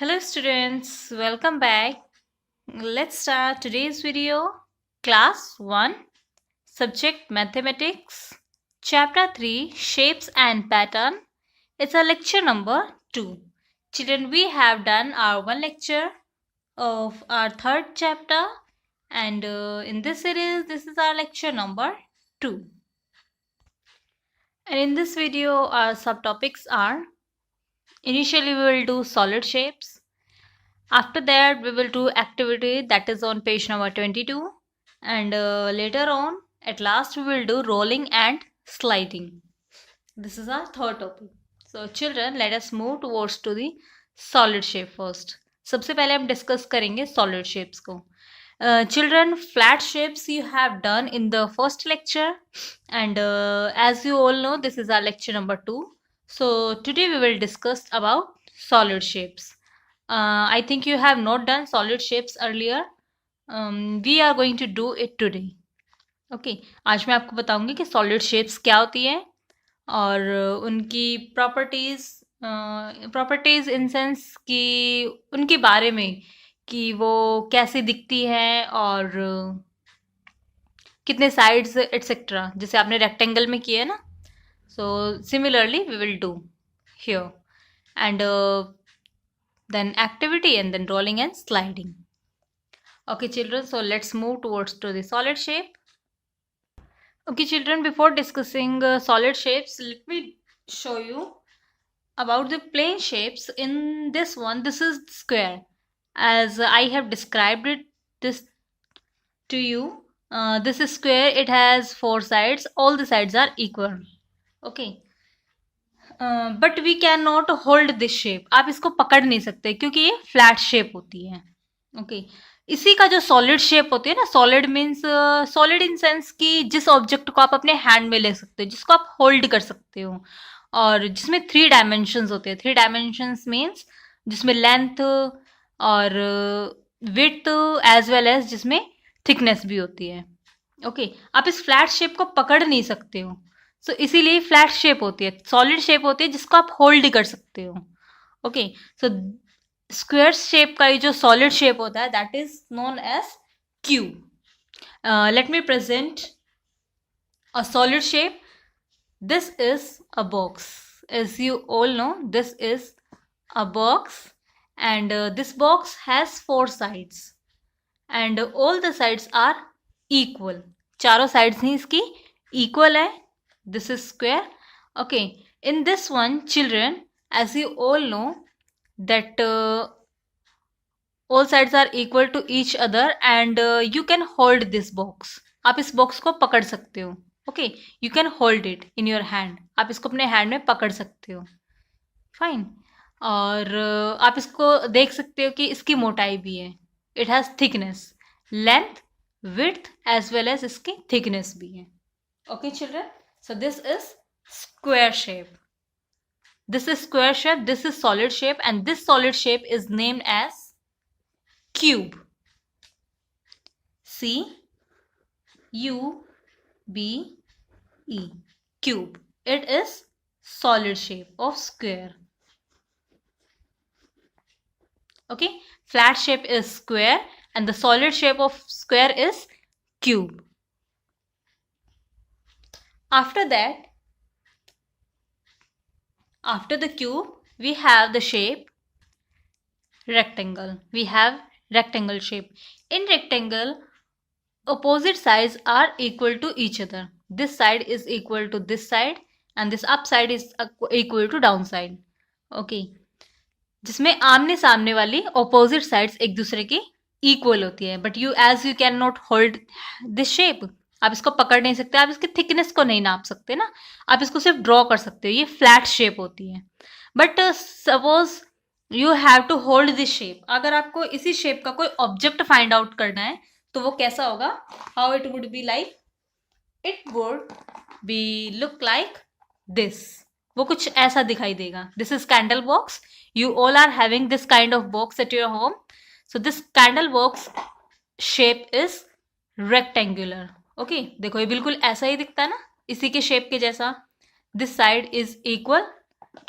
Hello students, welcome back. Let's start today's video. Class 1, Subject Mathematics, Chapter 3, Shapes and Pattern. It's a lecture number 2. Children, we have done our one lecture of our third chapter, and in this series, this is our lecture number 2. And in this video, our subtopics are: initially we will do solid shapes. After that, we will do activity that is on page number 22, and later on, at last, we will do rolling and sliding. This is our third topic. So, children, let us move towards to the solid shape first. सबसे पहले हम discuss करेंगे solid shapes को. Children, flat shapes you have done in the first lecture, and as you all know, this is our lecture number 2. So, today we will discuss about solid shapes. I think you have not done solid shapes earlier. We are going to do it today. Okay, आज मैं आपको बताऊंगी कि solid shapes क्या होती है और उनकी प्रॉपर्टीज इन सेंस कि उनके बारे में कि वो कैसी दिखती है और कितने साइड्स एटसेट्रा, जैसे आपने रेक्टेंगल में किया है ना. So similarly we will do here, and then activity, and then rolling and sliding. Okay children, so let's move towards to the solid shape. Okay children, before discussing solid shapes, let me show you about the plane shapes. In this one, this is square, as I have described it this to you. This is square, it has 4 sides, all the sides are equal. Okay, but we can not hold this shape. आप इसको पकड़ नहीं सकते क्योंकि ये flat shape होती है. Okay, इसी का जो सॉलिड शेप होती है ना, solid means solid in sense कि जिस ऑब्जेक्ट को आप अपने हैंड में ले सकते हो, जिसको आप होल्ड कर सकते हो, और जिसमें 3 डायमेंशंस होते हैं. 3 डायमेंशंस मीन्स जिसमें लेंथ और विड्थ एज वेल एज जिसमें थिकनेस भी होती है. ओके, आप इस फ्लैट शेप को पकड़ नहीं सकते हो. सो इसीलिए फ्लैट शेप होती है, सॉलिड शेप होती है जिसको आप होल्ड कर सकते हो. ओके, सो स्क्वायर शेप का ये जो सॉलिड शेप होता है that is known as cube. Let me present a solid shape. This is a box. As you all know, this is a box, and this box has 4 sides, and all the sides are equal. चारों sides ही इसकी equal है. This is square. Okay, in this one, children, as you all know that all sides are equal to each other, and you can hold this box. आप इस box को पकड़ सकते हो. Okay, you can hold it in your hand. आप इसको अपने hand में पकड़ सकते हो. Fine. और आप इसको देख सकते हो कि इसकी मोटाई भी है. It has thickness, length, width as well as इसकी thickness भी है. Okay children, so this is square shape. This is square shape, this is solid shape, and this solid shape is named as cube. C U B E, cube. It is solid shape of square. Okay, flat shape is square and the solid shape of square is cube. After that, after the cube, we have the shape rectangle. We have rectangle shape. In rectangle, opposite sides are equal to each other. This side is equal to this side and this upside is equal to downside. Okay, जिसमें आमने सामने वाली opposite sides एक दूसरे की equal होती है. But you, as you cannot hold this shape, आप इसको पकड़ नहीं सकते, आप इसकी थिकनेस को नहीं नाप सकते ना, आप इसको सिर्फ ड्रॉ कर सकते हो. ये फ्लैट शेप होती है. But suppose you have to hold this shape. अगर आपको इसी शेप का कोई ऑब्जेक्ट फाइंड आउट करना है तो वो कैसा होगा? How it would be like? It would be look like this. वो कुछ ऐसा दिखाई देगा. This is candle box. You all are having this kind of box at your home. So this candle box shape is rectangular. Okay, देखो ये बिल्कुल ऐसा ही दिखता है ना, इसी के शेप के जैसा. This side is equal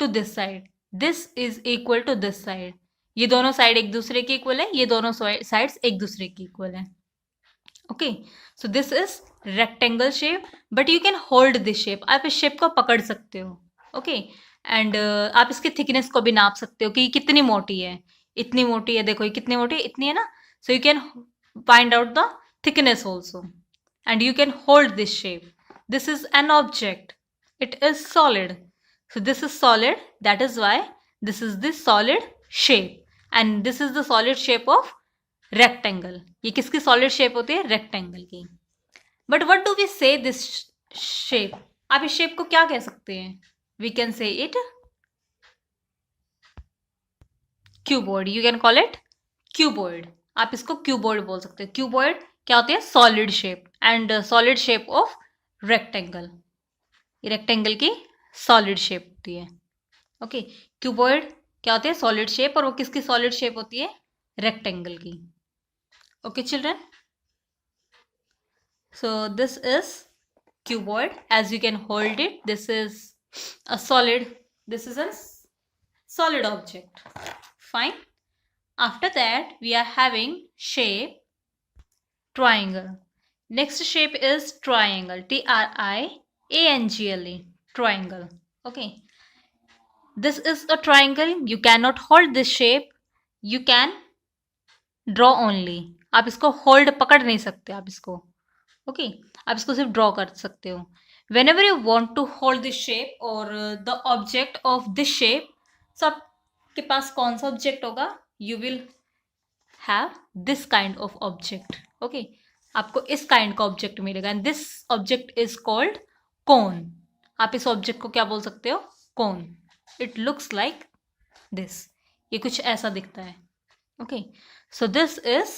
to this side, this is equal to this side. ये दोनों साइड एक दूसरे के इक्वल है, ये दोनों साइड्स एक दूसरे के इक्वल है. Okay, so this is rectangle shape, but you can hold this shape. आप इस शेप को पकड़ सकते हो. ओके, एंड आप इसकी थिकनेस को भी नाप सकते हो कि कितनी मोटी है. इतनी मोटी है, देखो ये कितनी मोटी है, इतनी है ना. So you can find out the thickness also, and you can hold this shape. This is an object. It is solid. So this is solid. That is why this is the solid shape. And this is the solid shape of rectangle. ये किसकी solid shape होती है? Rectangle की. But what do we say this shape? आप इस shape को क्या कह सकते हैं? We can say it cuboid. You can call it cuboid. आप इसको cuboid बोल सकते हैं. Cuboid क्या होती है? Solid shape. And solid shape of rectangle. ये रेक्टेंगल की सॉलिड शेप होती है. ओके, क्यूबॉइड क्या होती है? Solid shape. और वो किसकी सॉलिड शेप होती है? रेक्टेंगल की. Okay children, so this is cuboid. As you can hold it, this is a solid, this is a solid object. Fine. After that we are having shape triangle. Next shape is triangle. Triangle. Triangle. Okay, this is a triangle. You cannot hold this shape. You can draw only. आप इसको hold पकड़ नहीं सकते आप इसको. Okay, आप इसको सिर्फ draw कर सकते हो. Whenever you want to hold this shape or the object of this shape, so आपके पास कौन सा object होगा? You will have this kind of object. Okay, आपको इस काइंड का ऑब्जेक्ट मिलेगा. And this object is called cone. आप इस ऑब्जेक्ट को क्या बोल सकते हो? Cone. It looks like this. ये कुछ ऐसा दिखता है. Okay, so this is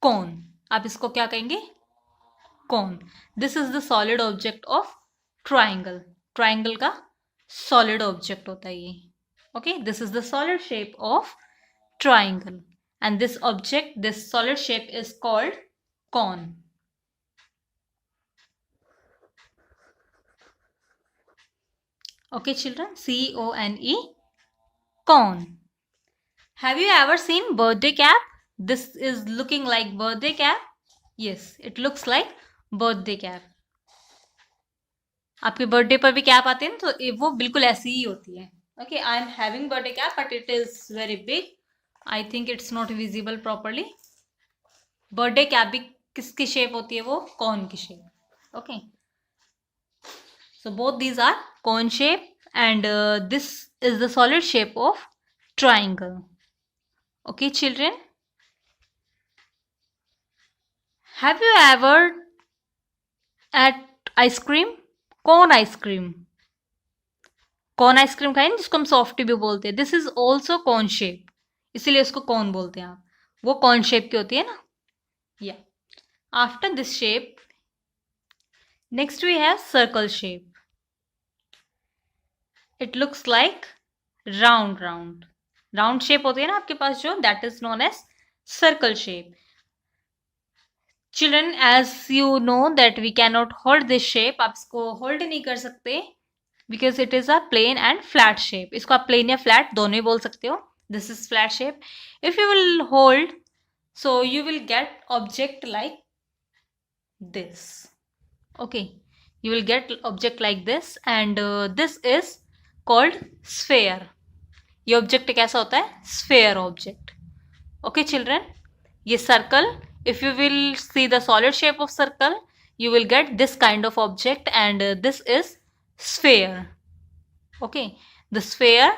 cone. आप इसको क्या कहेंगे? Cone. This is the solid object of triangle. Triangle का सॉलिड ऑब्जेक्ट होता है ये. Okay, this is the solid shape of triangle. And this object, this solid shape is called cone. Okay children, C-O-N-E, cone. Have you ever seen birthday cap? This is looking like birthday cap. Yes, it looks like birthday cap. आपके birthday पर भी cap आते हैं तो वो बिल्कुल ऐसी ही होती है. Okay, I am having birthday cap, but it is very big. I think it's not visible properly. Birthday cap भी किसकी शेप होती है? वो कॉन की shape. Okay, so both these are cone shape and this is the solid shape of triangle. Okay children, have you ever ate ice cream? Cone ice cream. Cone ice cream खाएं जिसको हम softy भी बोलते हैं. This is also cone shape, इसीलिए उसको cone बोलते हैं आप. वो कॉन शेप की होती है ना. Yeah. After this shape, next we have circle shape. It looks like round. Round shape होती है ना आपके पास जो, that is known as circle shape. Children, as you know that we cannot hold this shape. आप इसको hold नहीं कर सकते because it is a plain and flat shape. इसको आप plain या flat दोनों ही बोल सकते हो. This is flat shape. If you will hold, so you will get object like this. Okay, you will get object like this, and this is called sphere. ये object कैसा होता है? Sphere object. Okay children, ये circle, if you will see the solid shape of circle, you will get this kind of object, and this is sphere. Okay, the sphere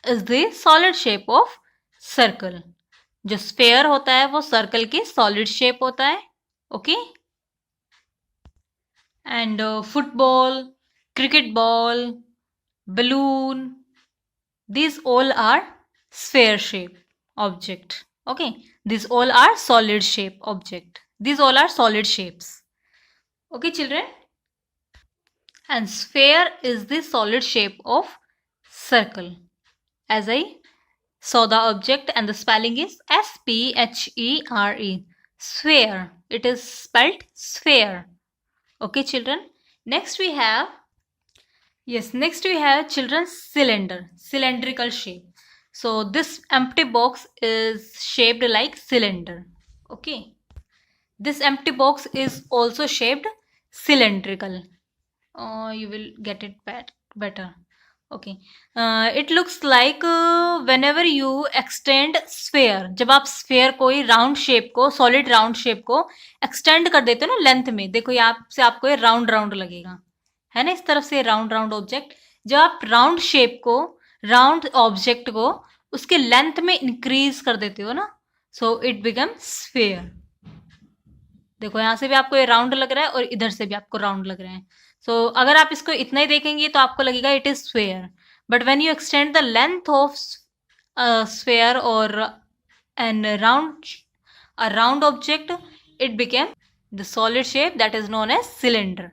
is the solid shape of circle. जो sphere होता है वो circle की solid shape होता है. Okay, and football, cricket ball, balloon, these all are sphere shape object. Okay, these all are solid shape object. These all are solid shapes. Okay children, and sphere is the solid shape of circle. As I saw the object, and the spelling is S-P-H-E-R-E. Sphere. It is spelled sphere. Okay children, next we have children cylinder. Cylindrical shape. So this empty box is shaped like cylinder. Okay, this empty box is also shaped cylindrical. You will get it better. Okay, it looks like whenever you extend sphere, जब आप sphere कोई round shape को, solid round shape को extend कर देते हो ना length में, देखो यहाँ से आपको ये round round लगेगा, है ना, इस तरफ से round round object, जब आप round shape को, round object को उसके length में increase कर देते हो ना, so it becomes sphere. देखो यहाँ से भी आपको ये राउंड लग रहा है और इधर से भी आपको राउंड लग रहा है. सो अगर आप इसको इतना ही देखेंगे तो आपको लगेगा it is sphere, but when you extend the length of sphere और an round object, it became the solid shape that is known as cylinder.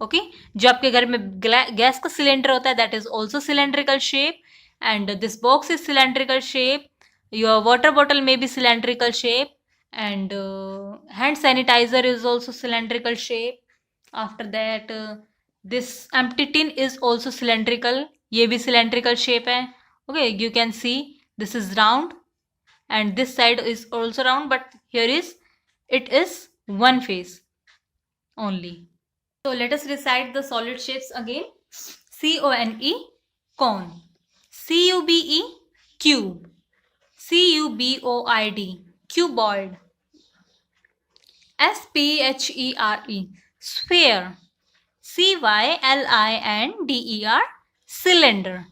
Okay, जो आपके घर में गैस का सिलेंडर होता है that is also cylindrical shape, and this box is cylindrical shape. Your water bottle में भी cylindrical shape, and hand sanitizer is also cylindrical shape. After that this empty tin is also cylindrical, ये भी cylindrical shape है. Okay, you can see this is round and this side is also round, but here is it is one face only. So let us recite the solid shapes again. CONE, cone. CUBE, cube. CUBOID, cuboid. SPHERE, sphere. CYLINDER, cylinder.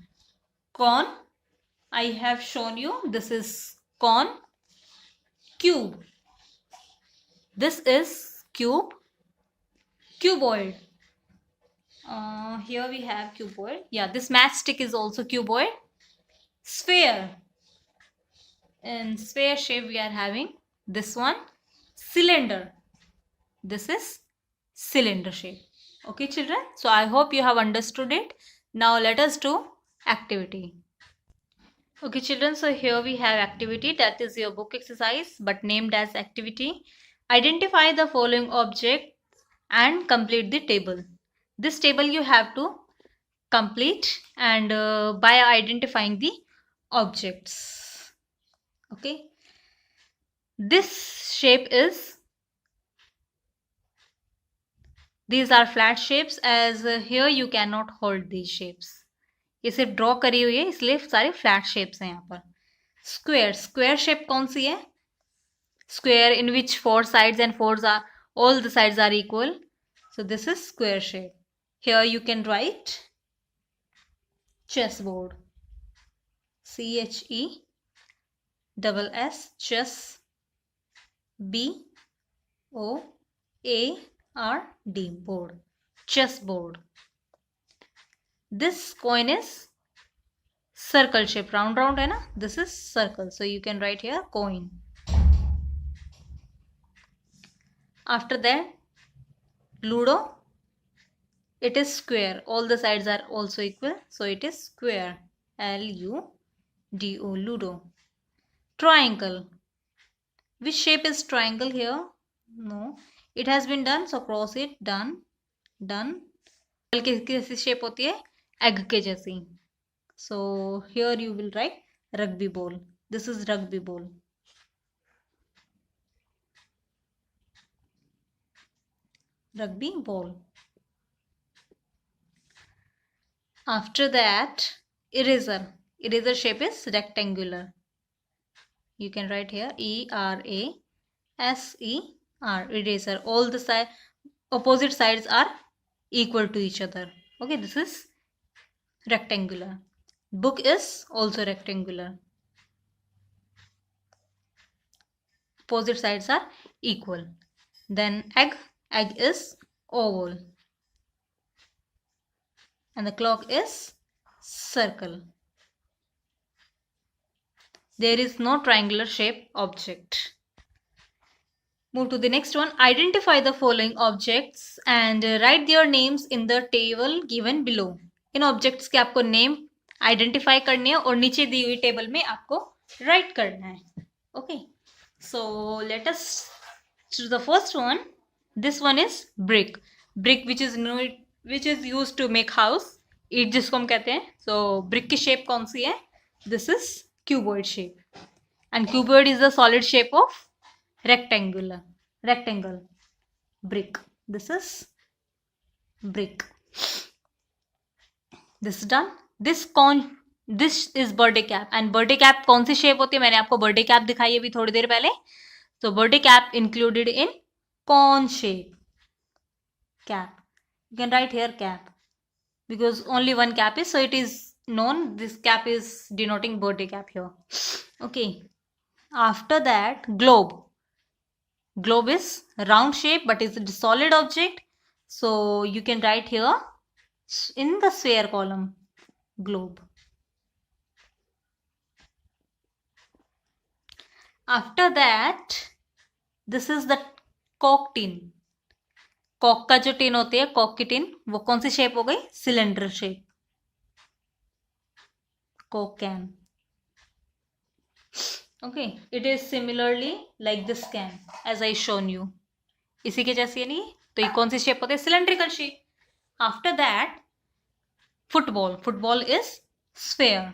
Cone, I have shown you, this is cone. Cube, this is cube. Cuboid, here we have cuboid. Yeah, this matchstick is also cuboid. Sphere, in sphere shape we are having this one. Cylinder, this is cylinder shape. Okay children, so I hope you have understood it. Now let us do activity. Okay children, so here we have activity, that is your book exercise but named as activity. Identify the following object and complete the table. This table you have to complete and by identifying the objects. Okay, this shape is, these are flat shapes, as here you cannot hold these shapes. ये सिर्फ draw करी हुई है इसलिए सारी flat shapes हैं यहाँ पर. स्क्वायर, स्क्वायर शेप कौन सी है? Square in which four sides and all the sides are equal. So this is square shape. Here you can write chessboard. CHESS, chess. BOARD, board. Chessboard. This coin is circle shape, round है ना, this is circle, so you can write here coin. After that Ludo, it is square, all the sides are also equal, so it is square. LUDO, Ludo. Triangle, which shape is triangle here? No, it has been done, so cross it. Done. कैसी shape होती है? Egg के जैसी. So here you will write rugby ball. This is rugby ball. Rugby ball. After that eraser. Eraser shape is rectangular. You can write here ERASER, eraser. All the opposite sides are equal to each other. Okay, this is rectangular. Book is also rectangular. Opposite sides are equal. Then egg is oval. And the clock is circle. There is no triangular shape object. Move to the next one. Identify the following objects and write their names in the table given below. In objects के आपको name identify करने हैं और नीचे दी हुई table में आपको right करना है. Okay, so let us to the first one. This one is brick. Brick which is used to make house. ईट जिसको हम कहते हैं. So brick की शेप कौन सी है? This is cuboid shape. And cuboid is the solid shape of rectangle. Brick. This is brick. This is done. This is birthday cap. And birthday cap कौन सी shape होती है? मैंने आपको birthday cap दिखाई अभी थोड़ी देर पहले. So birthday cap included in cone shape. Cap. You can write here cap because only one cap is, so it is known this cap is denoting birthday cap here. Okay. After that, globe. Globe is round shape but is a solid object. So you can write here in the sphere column, globe. After that, this is the coke tin. Coke का जो tin होती है, Kock की tin, वो कौन सी shape हो गई? Cylinder shape. Coke can. Okay, it is similarly like this can as I shown you. इसी के जैसी है नहीं, तो ये कौन सी शेप होती है? Cylindrical shape. After that, football. Football is sphere.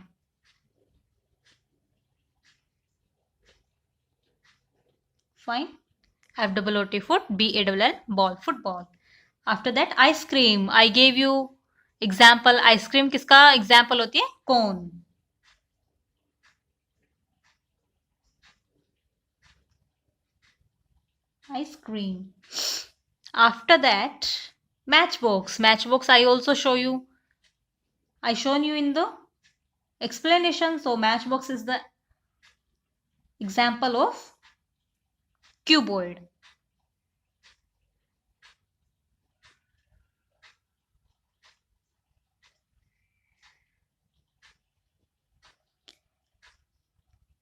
Fine. FOOT, BALL, ball, football. After that, ice cream. I gave you example. Ice cream किसका example होती है? Cone. Ice cream. After that, matchbox. Matchbox I also show you. I shown you in the explanation. So matchbox is the example of cuboid.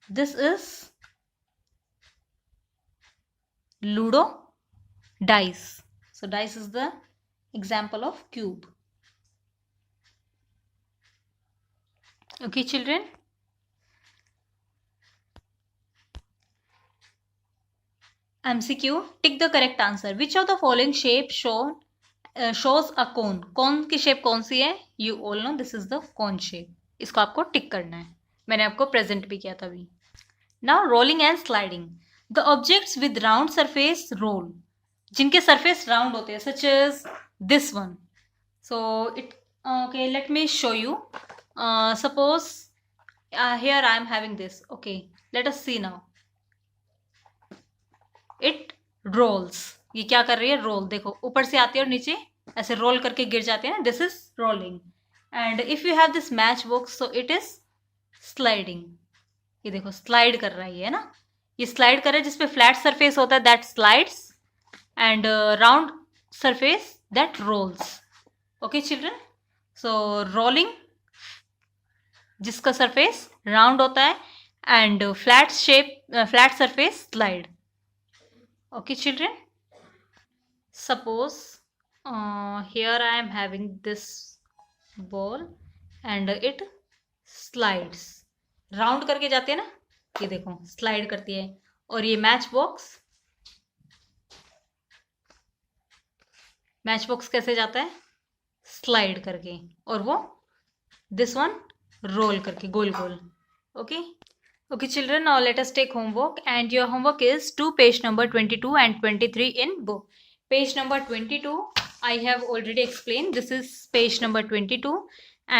This is Ludo dice. So dice is the example of cube. Okay, children. MCQ, tick the correct answer. Which of the following shape shows a cone? Cone की shape कौन सी है? You all know this is the cone shape. इसको आपको टिक करना है. मैंने आपको present भी किया था अभी. Now rolling and sliding. The objects with round surface roll. जिनके surface round होते हैं, such as this one. So okay, let me show you. Suppose here I am having this. Okay, let us see now. It rolls. ये क्या कर रही है? Role. देखो, ऊपर से आती है और नीचे ऐसे रोल करके गिर जाते हैं. This is rolling. And if you have this match box, so it is sliding. ये देखो, स्लाइड कर रहा है ना. ये स्लाइड कर रहा है. जिसपे फ्लैट सरफेस होता है that slides, and round surface that rolls. Okay children. So rolling जिसका सरफेस राउंड होता है, and flat surface slide. Okay children, suppose here I am having this ball and it slides. Round करके जाते हैं ना, ये देखो स्लाइड करती है. और ये मैच बॉक्स कैसे जाता है? स्लाइड करके. और वो दिस वन रोल करके गोल गोल. Okay. Okay children, now let us take homework, and your homework is to page number 22 and 23 in book. Page number 22 I have already explained. This is page number 22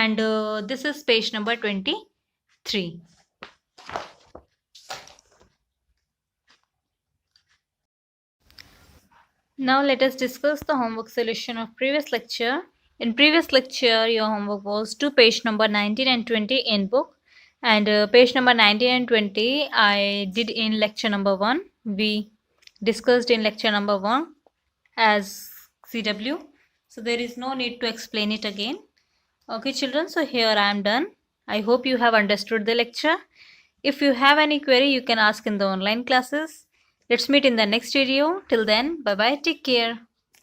and this is page number 23. Now let us discuss the homework solution of previous lecture. In previous lecture your homework was to page number 19 and 20 in book. And page number 19 and 20 I did in lecture number 1. We discussed in lecture number 1 as CW. So there is no need to explain it again. Okay children, so here I am done. I hope you have understood the lecture. If you have any query, you can ask in the online classes. Let's meet in the next video. Till then, bye bye, take care.